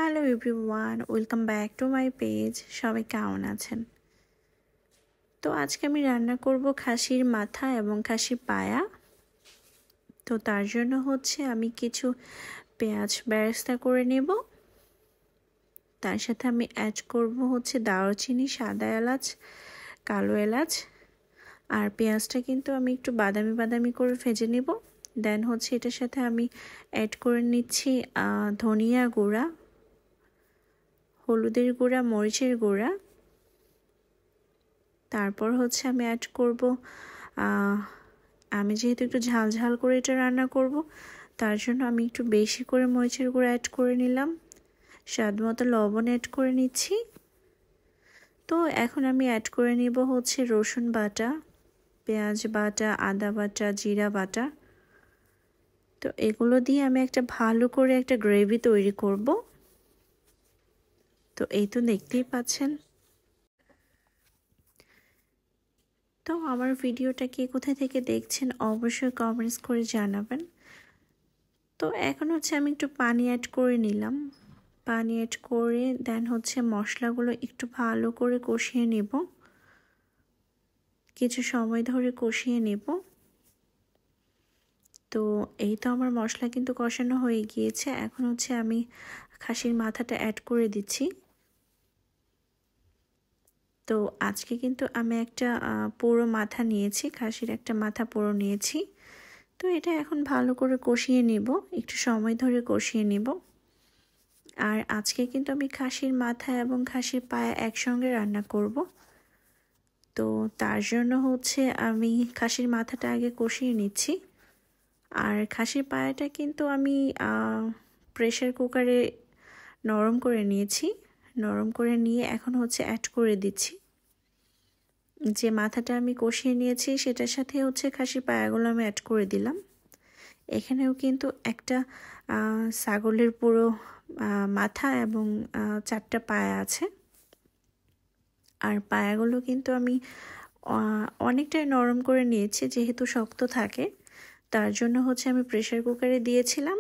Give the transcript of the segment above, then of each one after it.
Hello everyone, welcome back to my page. সবাই কেমন আছেন? তো আজকে আমি রান্না করব খাসির মাথা এবং খাসির পায়া। তো তার জন্য আমি কিছু পেঁয়াজ বেরেস্তা করে নেব। তার সাথে আমি অ্যাড করব দারুচিনি, সাদা এলাচ, কালো এলাচ। আর পেঁয়াজটা কিন্তু আমি একটু বাদামি বাদামি করে ভেজে নেব। দেন এটার সাথে আমি অ্যাড করে নিচ্ছি ধনিয়া গুঁড়া, হলুদের গুঁড়া, মরিচের গুঁড়া। তারপর আমি অ্যাড করব, আমি যেহেতু একটু ঝাল ঝাল করে এটা রান্না করব, তার জন্য আমি একটু বেশি করে মরিচের গুঁড়া অ্যাড করে নিলাম। স্বাদ মতো লবণ অ্যাড করে নিচ্ছি। তো এখন আমি অ্যাড করে নিব রসুন বাটা, পেঁয়াজ বাটা, আদা বাটা, জিরা বাটা। তো এগুলো দিয়ে আমি ভালো করে একটা গ্রেভি তৈরি করব। তো এই তো দেখতেই পাচ্ছেন। তো আমার ভিডিওটা কে কোথায় থেকে দেখছেন অবশ্যই কমেন্টস করে জানাবেন। তো এখন আমি একটু পানি অ্যাড করে নিলাম। পানি অ্যাড করে দেন মশলাগুলো একটু ভালো করে কষিয়ে নেব, কিছু সময় ধরে কষিয়ে নেব। তো এই তো আমার মশলা কিন্তু কষানো হয়ে গিয়েছে। এখন আমি খাসির মাথাটা অ্যাড করে দিচ্ছি। তো আজকে কিন্তু আমি একটা পুরো মাথা নিয়েছি, খাসির একটা মাথা পুরো নিয়েছি। তো এটা এখন ভালো করে কষিয়ে নেব, একটু সময় ধরে কষিয়ে নেব। আর আজকে কিন্তু আমি খাসির মাথা এবং খাসির পায়া একসঙ্গে রান্না করব। তো তার জন্য আমি খাসির মাথাটা আগে কষিয়ে নিচ্ছি। আর খাসির পায়াটা কিন্তু আমি প্রেসার কুকারে নরম করে নিয়েছি। নরম করে নিয়ে এখন অ্যাড করে দিচ্ছি। যে মাথাটা আমি কষিয়ে নিয়েছি সেটার সাথে খাসির পায়াগুলো আমি অ্যাড করে দিলাম। এখানেও কিন্তু একটা ছাগলের পুরো মাথা এবং 4টা পায়া আছে। আর পায়াগুলো কিন্তু আমি অনেকটাই নরম করে নিয়েছি, যেহেতু শক্ত থাকে তার জন্য আমি প্রেসার কুকারে দিয়েছিলাম।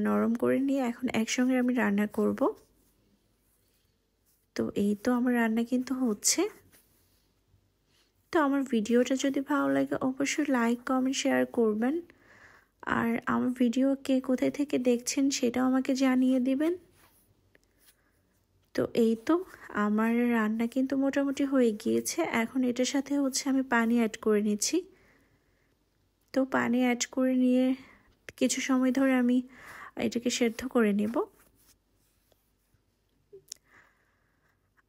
নরম করে নিয়ে এখন একসঙ্গে আমি রান্না করব। তো এই তো আমার রান্না কিন্তু হচ্ছে। তো আমার ভিডিওটা যদি ভালো লাগে অবশ্যই লাইক, কমেন্ট, শেয়ার করবেন। আর আমার ভিডিও কে কোথায় থেকে দেখছেন সেটাও আমাকে জানিয়ে দিবেন। তো এই তো আমার রান্না কিন্তু মোটামুটি হয়ে গিয়েছে। এখন এটার সাথে আমি পানি অ্যাড করে নিচ্ছি। তো পানি অ্যাড করে নিয়ে কিছু সময় ধরে আমি এটাকে সেদ্ধ করে নেব।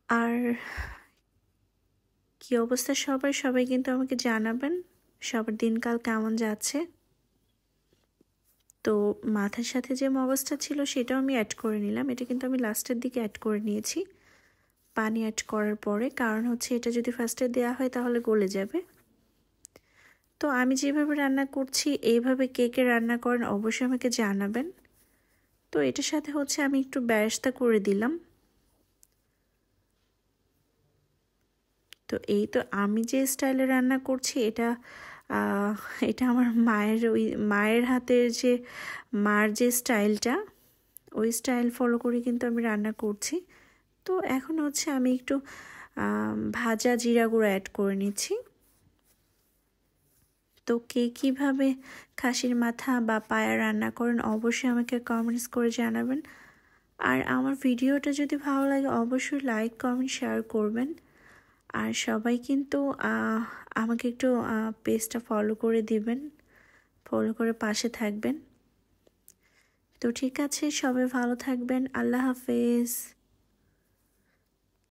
আর কি অবস্থা সবাই কিন্তু আমাকে জানাবেন সবার দিনকাল কেমন যাচ্ছে। তো মাথার সাথে যে মগজটা ছিল সেটাও আমি অ্যাড করে নিলাম। এটা কিন্তু আমি লাস্টের দিকে অ্যাড করে নিয়েছি পানি অ্যাড করার পরে, কারণ এটা যদি ফার্স্টে দেওয়া হয় তাহলে গলে যাবে। তো আমি যেভাবে রান্না করছি এইভাবে কে রান্না করেন অবশ্যই আমাকে জানাবেন। তো এটার সাথে আমি একটু বেরেস্তা করে দিলাম। তো এই তো আমি যে স্টাইলে রান্না করছি এটা আমার মায়ের হাতের যে মার যে স্টাইলটা, ওই স্টাইল ফলো করে কিন্তু আমি রান্না করছি। তো এখন আমি একটু ভাজা জিরা গুঁড়ো অ্যাড করে নিচ্ছি। তো কে কীভাবে খাসির মাথা বা পায়া রান্না করেন অবশ্যই আমাকে কমেন্টস করে জানাবেন। আর আমার ভিডিওটা যদি ভালো লাগে অবশ্যই লাইক, কমেন্ট, শেয়ার করবেন। আর সবাই কিন্তু আমাকে একটু পেজটা ফলো করে দিবেন, ফলো করে পাশে থাকবেন। তো ঠিক আছে, সবাই ভালো থাকবেন। আল্লাহ হাফেজ।